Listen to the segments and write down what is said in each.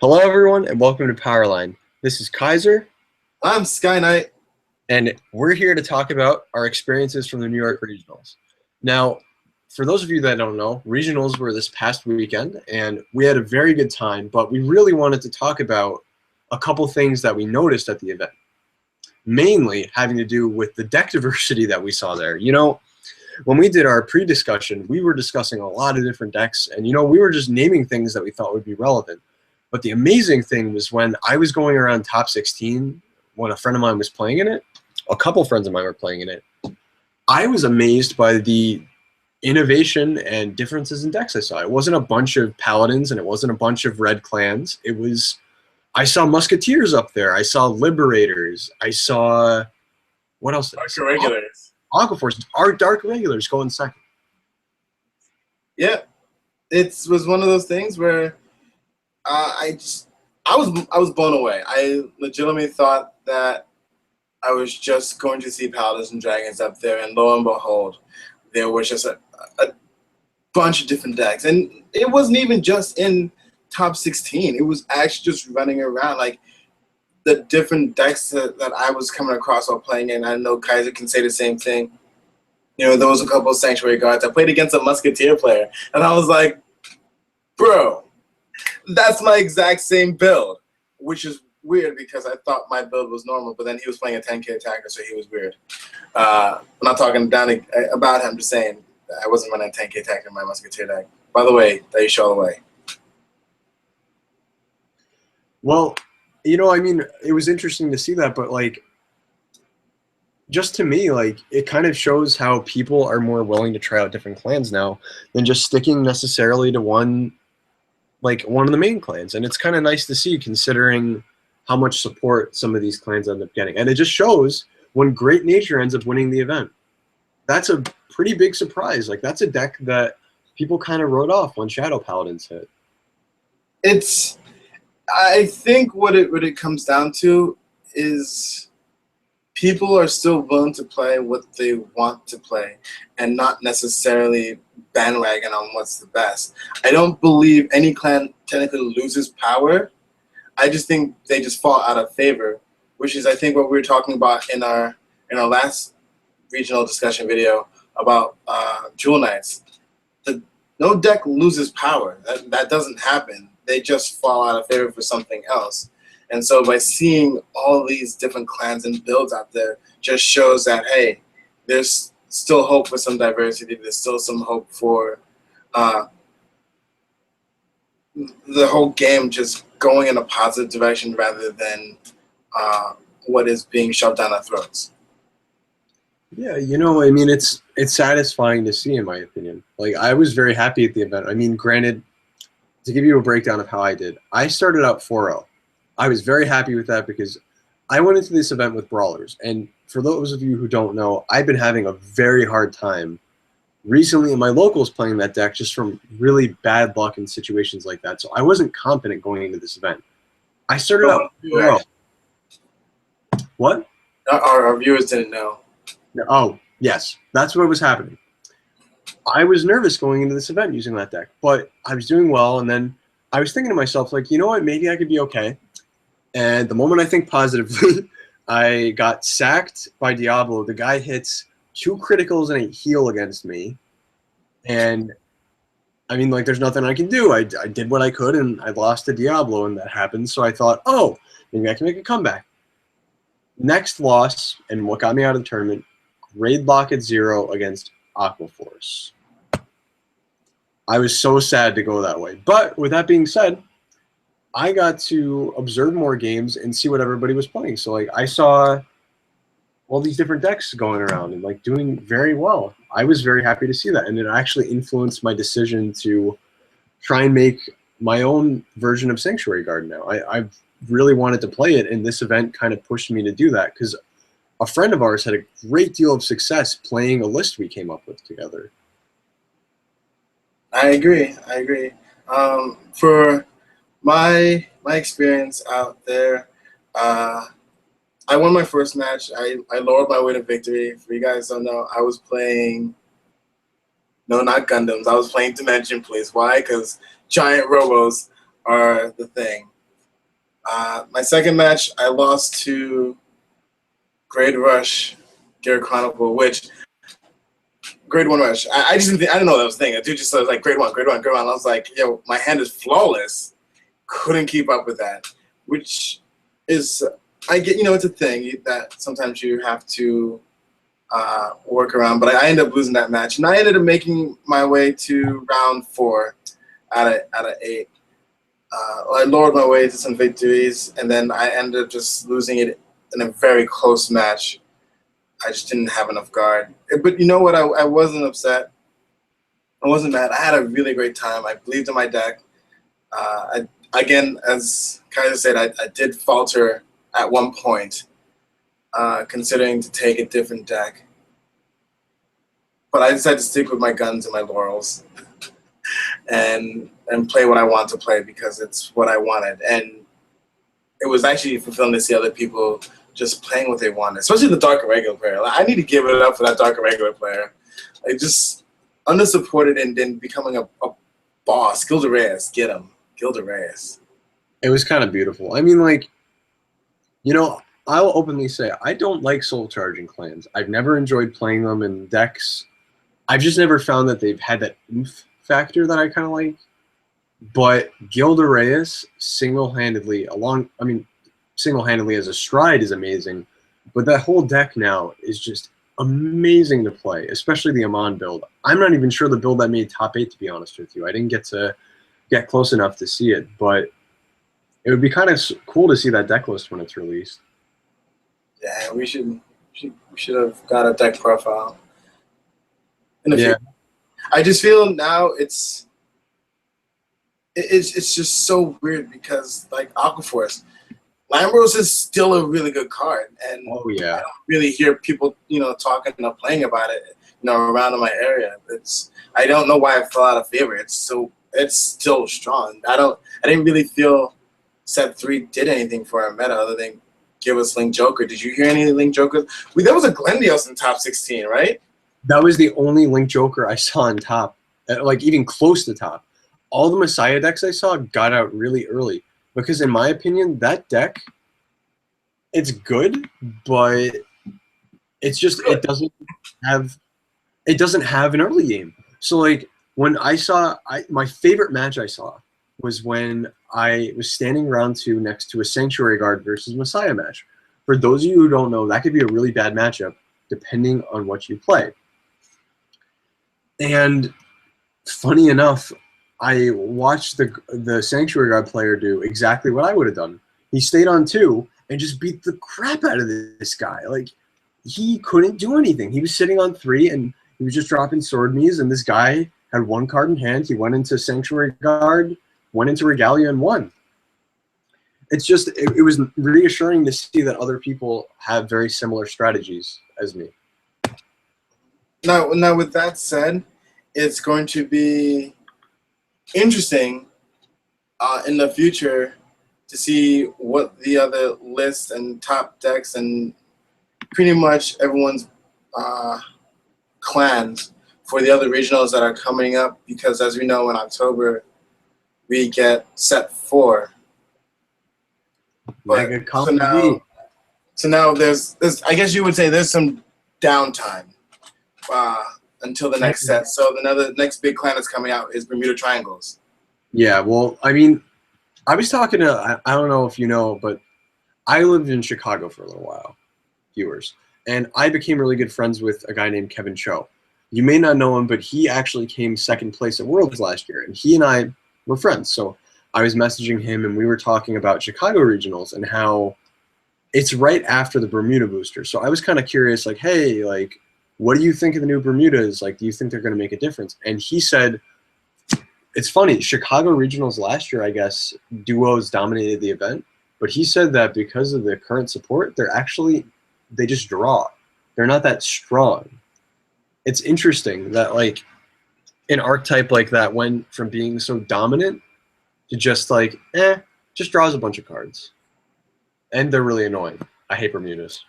Hello, everyone, and welcome to Powerline. This is Kaiser, I'm Sky Knight. and we're here to talk about our experiences from the New York Regionals. Now, for those of you that don't know, Regionals were this past weekend, and we had a very good time, but we really wanted to talk about a couple things that we noticed at the event, mainly having to do with the deck diversity that we saw there. You know, when we did our pre-discussion, we were discussing a lot of different decks, and we were just naming things that we thought would be relevant. But the amazing thing was when I was going around top 16, when a friend of mine was playing in it, a couple friends of mine were playing in it, I was amazed by the innovation and differences in decks I saw. It wasn't a bunch of paladins and it wasn't a bunch of red clans. I saw musketeers up there. I saw liberators. I saw, what else did I see? Regulars. Aquaforce, our dark regulars going second. Yeah, it was one of those things where I was blown away. I legitimately thought that I was just going to see Paladins and Dragons up there, and lo and behold, there was just a bunch of different decks. And it wasn't even just in top 16. It was actually just running around. Like, the different decks that I was coming across while playing, and I know Kaiser can say the same thing. You know, there was a couple of Sanctuary Guards. I played against a Musketeer player, and I was like, bro, that's my exact same build, which is weird because I thought my build was normal, but then he was playing a 10k attacker, so he was weird. I'm not talking down about him, just saying I wasn't running a 10k attacker in my Musketeer deck. By the way, that you show away. Well, it was interesting to see that, but just to me, it kind of shows how people are more willing to try out different clans now than just sticking necessarily to one of the main clans. And it's kind of nice to see, considering how much support some of these clans end up getting. And it just shows when Great Nature ends up winning the event. That's a pretty big surprise. That's a deck that people kind of wrote off when Shadow Paladins hit. I think what it comes down to is people are still willing to play what they want to play and not necessarily bandwagon on what's the best. I don't believe any clan technically loses power. I just think they just fall out of favor, which is, I think, what we were talking about in our last regional discussion video about Jewel Knights. No deck loses power. That doesn't happen. They just fall out of favor for something else. And so by seeing all these different clans and builds out there just shows that, hey, there's still hope for some diversity. There's still some hope for the whole game just going in a positive direction rather than what is being shoved down our throats. Yeah, it's satisfying to see, in my opinion. I was very happy at the event. I mean, granted, to give you a breakdown of how I did, I started out 4-0. I was very happy with that because I went into this event with Brawlers. And for those of you who don't know, I've been having a very hard time recently in my locals playing that deck just from really bad luck in situations like that. So I wasn't confident going into this event. I started out 4-0. What? Our viewers didn't know. Oh, yes. That's what was happening. I was nervous going into this event using that deck, but I was doing well, and then I was thinking to myself, you know what, maybe I could be okay. And the moment I think positively, I got sacked by Diablo. The guy hits 2 criticals and a heal against me. And, I mean, there's nothing I can do. I did what I could, and I lost to Diablo, and that happened. So I thought, oh, maybe I can make a comeback. Next loss, and what got me out of the tournament, Raid Lock at 0 against Aquaforce. I was so sad to go that way. But with that being said, I got to observe more games and see what everybody was playing. So I saw all these different decks going around and doing very well. I was very happy to see that, and it actually influenced my decision to try and make my own version of Sanctuary Guard now. I've really wanted to play it, and this event kind of pushed me to do that because a friend of ours had a great deal of success playing a list we came up with together. I agree. For my experience out there, I won my first match. I lowered my way to victory. For you guys don't know, I was playing, no, not Gundams. I was playing Dimension Police. Why? Because giant robos are the thing. My second match, I lost to Grade Rush, Gear Chronicle, which Grade 1 Rush. I just didn't I didn't know that was a thing. I dude just was like Grade 1, Grade 1, Grade 1. I was like, yo, my hand is flawless. Couldn't keep up with that, which is, I get, it's a thing that sometimes you have to work around. But I ended up losing that match, and I ended up making my way to round 4 out of 8. I lowered my way to some victories, and then I ended up just losing it in a very close match. I just didn't have enough guard. But you know what? I wasn't upset. I wasn't mad. I had a really great time. I believed in my deck. Again, as Kaiser said, I did falter at one point, considering to take a different deck. But I decided to stick with my guns and my laurels and play what I want to play because it's what I wanted. And it was actually fulfilling to see other people just playing what they wanted, especially the Dark Irregular player. Like, I need to give it up for that Dark Irregular player. Like, just undersupported and then becoming a boss. Gilda Reyes, get him. Gilda Reyes. It was kind of beautiful. I mean, like, I'll openly say I don't like soul charging clans. I've never enjoyed playing them in decks. I've just never found that they've had that oomph factor that I kind of like. But Gilda Reyes single-handedly as a stride is amazing. But that whole deck now is just amazing to play, especially the Amon build. I'm not even sure the build that made top 8, to be honest with you. I didn't get close enough to see it, but it would be kind of cool to see that deck list when it's released. Yeah, we should have got a deck profile. Yeah. I just feel now it's just so weird because, like, Aquaforce, Lambros is still a really good card, and oh yeah, I don't really hear people talking or playing about it around in my area. I don't know why it fell out of favor. It's still strong. I didn't really feel Set 3 did anything for our meta other than give us Link Joker. Did you hear any Link Jokers? There was a Glendios in top 16, right? That was the only Link Joker I saw on top, like even close to top. All the Messiah decks I saw got out really early because, in my opinion, that deck, it's good, but it's just it doesn't have an early game. So, like, when I saw my favorite match I saw was when I was standing round 2 next to a Sanctuary Guard versus Messiah match. For those of you who don't know, that could be a really bad matchup depending on what you play. And funny enough, I watched the Sanctuary Guard player do exactly what I would have done. He stayed on 2 and just beat the crap out of this guy. Like, he couldn't do anything. He was sitting on 3 and he was just dropping sword knees, and this guy had 1 card in hand. He went into Sanctuary Guard, went into Regalia, and won. It's just, it was reassuring to see that other people have very similar strategies as me. Now, with that said, it's going to be interesting in the future to see what the other lists and top decks and pretty much everyone's clans for the other regionals that are coming up, because as we know, in October we get Set 4. But, so now there's I guess you would say there's some downtime until the next set. So the next big clan that's coming out is Bermuda Triangles. Yeah, well, I mean, I was talking to, I don't know if you know, but I lived in Chicago for a little while, viewers, and I became really good friends with a guy named Kevin Cho. You may not know him, but he actually came 2nd place at Worlds last year, and he and I were friends. So I was messaging him, and we were talking about Chicago regionals and how it's right after the Bermuda booster. So I was kind of curious, like, hey, like, what do you think of the new Bermudas? Like, do you think they're going to make a difference? And he said, it's funny, Chicago regionals last year, I guess, duos dominated the event. But he said that because of the current support, they just draw. They're not that strong. It's interesting that, like, an archetype like that went from being so dominant to just like, just draws a bunch of cards. And they're really annoying. I hate Bermudas.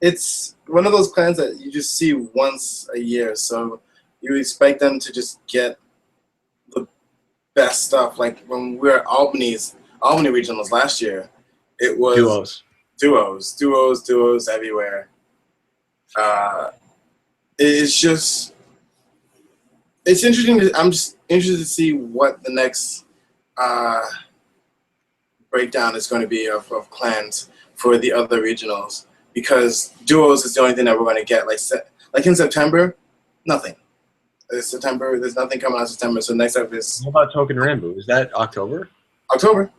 It's one of those clans that you just see once a year, so you expect them to just get the best stuff. Like when we were at Albany's Albany regionals last year, it was duos everywhere. It's interesting. I'm just interested to see what the next breakdown is going to be of clans for the other regionals, because duos is the only thing that we're going to get. Like in September, nothing. There's nothing coming out in September. So next up is. What about Token Rambo? Is that October? October.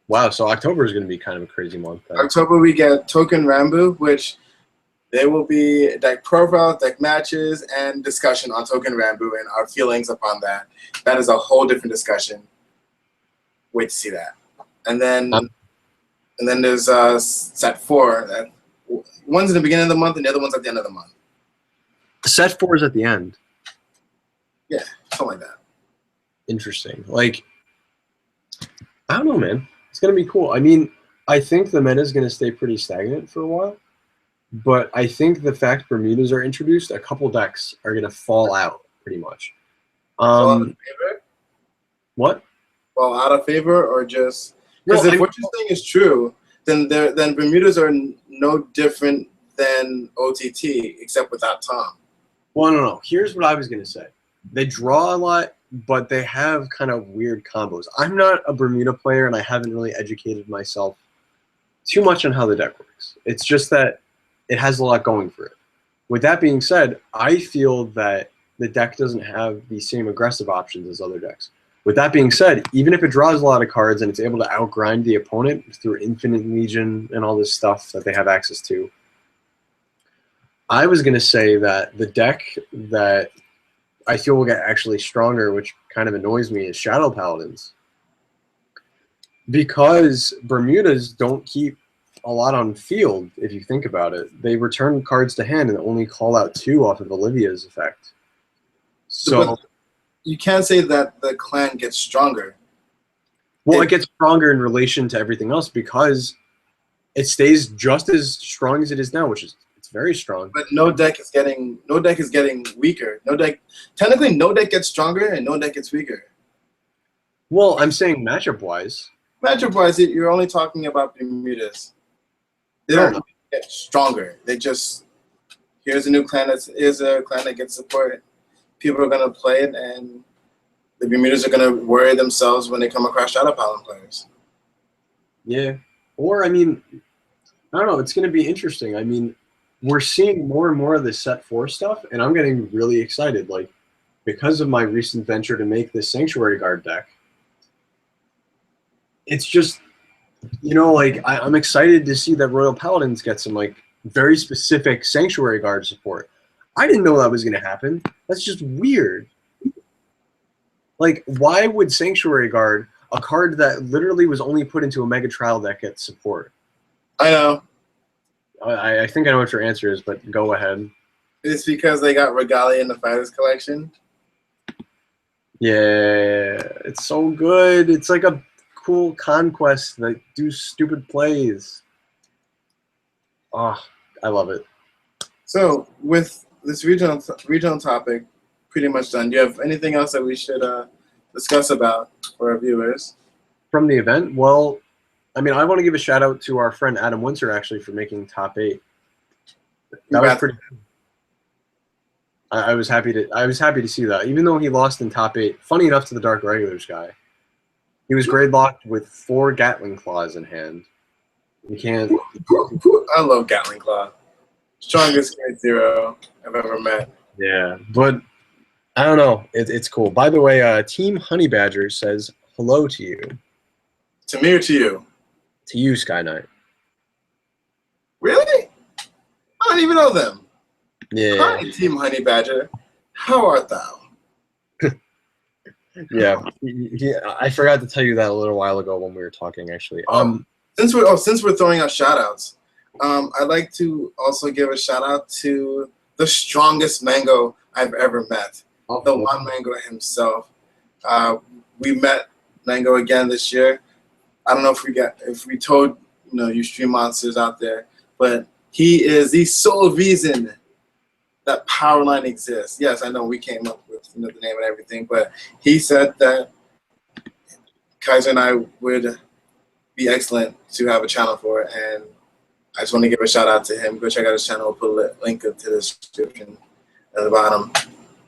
Wow, so October is going to be kind of a crazy month. Then. October we get Token Rambo, which there will be deck profiles, deck matches, and discussion on Token Rambo and our feelings upon that. That is a whole different discussion. Wait to see that. And then there's set 4. That one's in the beginning of the month and the other one's at the end of the month. Set 4 is at the end. Yeah, something like that. Interesting. Like, I don't know, man. It's going to be cool. I mean, I think the meta is going to stay pretty stagnant for a while. But I think the fact Bermudas are introduced, a couple decks are going to fall out pretty much. Fall out of favor? What? Fall out of favor, or just because if what you're saying is true, then Bermudas are no different than OTT except without Tom. Well, no. Here's what I was going to say. They draw a lot, but they have kind of weird combos. I'm not a Bermuda player, and I haven't really educated myself too much on how the deck works. It's just that it has a lot going for it. With that being said, I feel that the deck doesn't have the same aggressive options as other decks. With that being said, even if it draws a lot of cards and it's able to outgrind the opponent through Infinite Legion and all this stuff that they have access to, I was going to say that the deck that I feel will get actually stronger, which kind of annoys me, is Shadow Paladins. Because Bermudas don't keep a lot on field, if you think about it. They return cards to hand and only call out 2 off of Olivia's effect. So but you can't say that the clan gets stronger. Well, it gets stronger in relation to everything else because it stays just as strong as it is now, which is it's very strong. But no deck is getting weaker. Technically no deck gets stronger and no deck gets weaker. Well, I'm saying matchup wise. Matchup wise, you're only talking about Bermudas. They don't get stronger. They just here's a new clan that gets support. People are gonna play it, and the Bermudas are gonna worry themselves when they come across Shadow Paladin players. Yeah, or I mean, I don't know. It's gonna be interesting. I mean, we're seeing more and more of this set 4 stuff, and I'm getting really excited. Like because of my recent venture to make this Sanctuary Guard deck, it's just. You know, like I'm excited to see that Royal Paladins get some like very specific Sanctuary Guard support. I didn't know that was going to happen. That's just weird. Like, why would Sanctuary Guard, a card that literally was only put into a Mega Trial deck, get support? I know. I think I know what your answer is, but go ahead. It's because they got Regalia in the Fighters collection. Yeah, it's so good. It's like a cool conquest that do stupid plays. Oh, I love it. So with this regional topic pretty much done, do you have anything else that we should discuss about for our viewers? From the event? Well, I mean, I want to give a shout out to our friend Adam Winter actually for making top 8. That was pretty cool. I was happy to see that. Even though he lost in top 8, funny enough to the Dark Regulars guy. He was grade locked with 4 Gatling Claws in hand. You can't. I love Gatling Claw. Strongest grade 0 I've ever met. Yeah, but I don't know. It's cool. By the way, Team Honey Badger says hello to you. To me or to you? To you, Sky Knight. Really? I don't even know them. Yeah. Hi, Team Honey Badger. How art thou? Yeah, I forgot to tell you that a little while ago when we were talking, actually. Since we're throwing out shout-outs, I'd like to also give a shout-out to the strongest Mango I've ever met, the one Mango himself. We met Mango again this year. I don't know if we told you stream monsters out there, but he is the sole reason that Tspowerline exists. Yes, I know we came up with the name and everything, but he said that Kaiser and I would be excellent to have a channel for, and I just want to give a shout out to him. Go check out his channel. We'll put a link to the description at the bottom.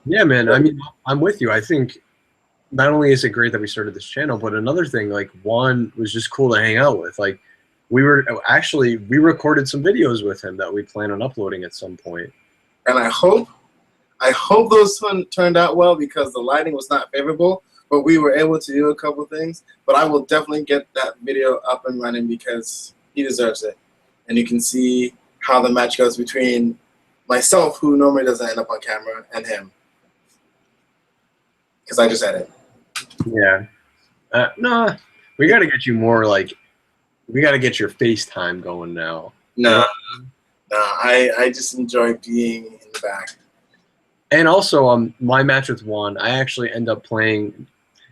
Yeah, man. I mean, I'm with you. I think not only is it great that we started this channel, but another thing, like, Juan was just cool to hang out with. Like, we recorded some videos with him that we plan on uploading at some point. And I hope those turned out well, because the lighting was not favorable, but we were able to do a couple things. But I will definitely get that video up and running because he deserves it. And you can see how the match goes between myself, who normally doesn't end up on camera, and him. Because I just edit. Yeah. Nah, we got to get you more, like, we got to get your FaceTime going now. No, I just enjoy being in the back. And also, my match with Juan, I actually end up playing,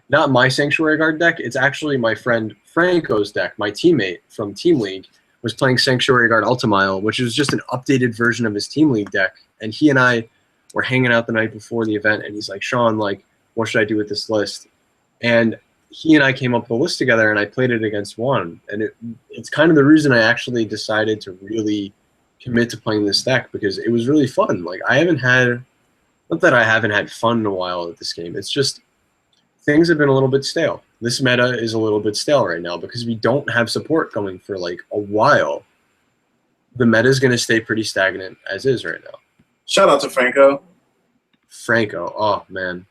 not my Sanctuary Guard deck, it's actually my friend Franco's deck. My teammate from Team League was playing Sanctuary Guard Ultimile, which is just an updated version of his Team League deck. And he and I were hanging out the night before the event, and he's like, Sean, like, what should I do with this list? And he and I came up with a list together, and I played it against Juan. And it's kind of the reason I actually decided to really commit to playing this deck, because it was really fun. Like, I haven't had, not that I haven't had fun in a while at this game, it's just things have been a little bit stale. This meta is a little bit stale right now because we don't have support going for like a while. The meta is going to stay pretty stagnant as is right now. Shout out to Franco. Franco, oh man.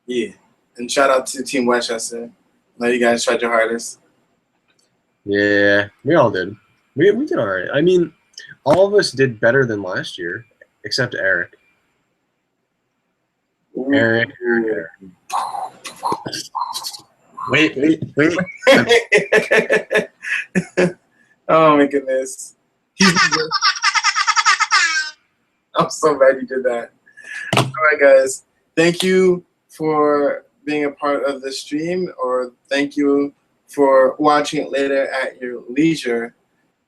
Yeah, and shout out to Team Westchester. I know you guys tried your hardest. Yeah, we all did. We did all right. I mean, all of us did better than last year, except Eric. Eric. Wait. Oh my goodness. I'm so glad you did that. All right, guys. Thank you for being a part of the stream, or thank you for watching it later at your leisure.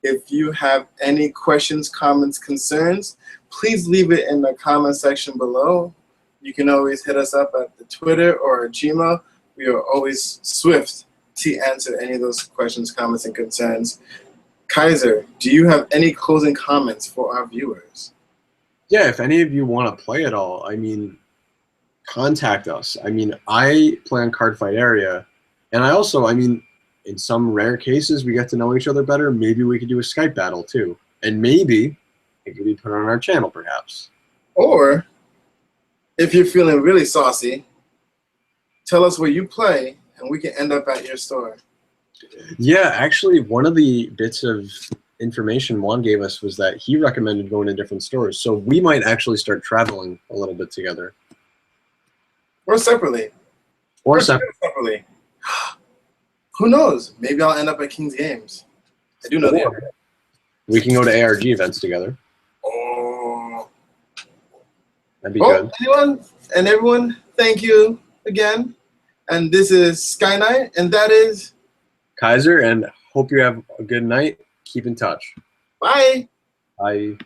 If you have any questions, comments, concerns, please leave it in the comment section below. You can always hit us up at the Twitter or our Gmail. We are always swift to answer any of those questions, comments, and concerns. Kaiser, do you have any closing comments for our viewers? Yeah, if any of you want to play at all, I mean, contact us. I mean, I play on Cardfight area, and I also, I mean, in some rare cases, we get to know each other better. Maybe we could do a Skype battle too, and maybe it could be put on our channel, perhaps. Or if you're feeling really saucy, tell us where you play, and we can end up at your store. Yeah, actually, one of the bits of information Juan gave us was that he recommended going to different stores. So we might actually start traveling a little bit together. Or separately. Or separately. Who knows? Maybe I'll end up at King's Games. I do know that. We can go to ARG events together. Oh. That'd be good. Anyone and everyone, thank you again. And this is Sky Knight, and that is Kaiser, and hope you have a good night. Keep in touch. Bye. Bye.